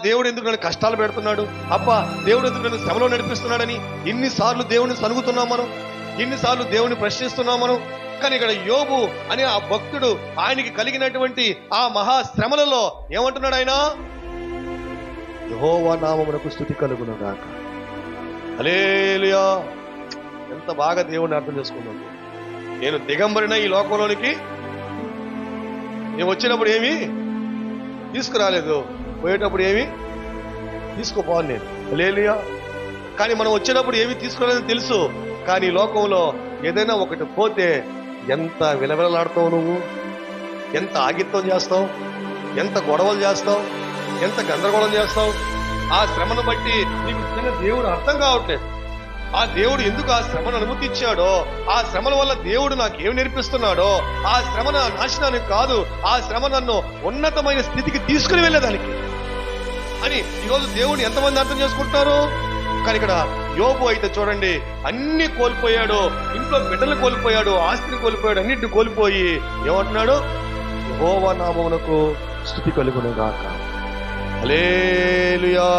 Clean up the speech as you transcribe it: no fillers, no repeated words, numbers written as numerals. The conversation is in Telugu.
దేవుడు ఎందుకు నన్ను కష్టాలు పెడుతున్నాడు, అబ్బా దేవుడు ఎందుకు నన్ను శ్రమలో నడిపిస్తున్నాడని ఎన్నిసార్లు దేవుడిని సనుగుతున్నాం మనం, ఎన్నిసార్లు దేవుడిని ప్రశ్నిస్తున్నాం మనం. కానీ ఇక్కడ యోబు అనే ఆ భక్తుడు ఆయనకి కలిగినటువంటి ఆ మహాశ్రమలలో ఏమంటున్నాడు ఆయన? యెహోవా నామమునకు స్తుతి కలుగును గాక. హల్లెలూయా. ఎంత బాగా దేవుడిని అర్థం చేసుకున్నాను. నేను దిగంబరిన ఈ లోకంలోనికి నేను వచ్చినప్పుడు ఏమి తీసుకురాలేదు, పోయేటప్పుడు ఏమి తీసుకోపోవాలి నేను. హల్లెలూయా. కానీ మనం వచ్చినప్పుడు ఏమి తీసుకురాలేదని తెలుసు. కానీ ఈ లోకంలో ఏదైనా ఒకటి పోతే ఎంత విలవిలలాడుతావు నువ్వు, ఎంత ఆగిత్వం చేస్తావు, ఎంత గొడవలు చేస్తావు, ఎంత గందరగోళం చేస్తావు. ఆ శ్రమను బట్టి నీకు నిజంగా దేవుడు అర్థం కావట్లేదు. ఆ దేవుడు ఎందుకు ఆ శ్రమను అనుమతించాడో, ఆ శ్రమల వల్ల దేవుడు నాకేం నేర్పిస్తున్నాడో, ఆ శ్రమ నా నాశనానికి కాదు, ఆ శ్రమ నన్ను ఉన్నతమైన స్థితికి తీసుకుని వెళ్ళేదానికి అని ఈరోజు దేవుడిని ఎంతమంది అర్థం చేసుకుంటున్నారు? కానీ ఇక్కడ యోబు అయితే చూడండి, అన్ని కోల్పోయాడు, ఇంట్లో బిడ్డలు కోల్పోయాడు, ఆస్తిని కోల్పోయాడు, అన్నిటిని కోల్పోయి ఏమంటున్నాడు? యెహోవా నామమునకు స్తుతి కలుగును గాక. హల్లెలూయా.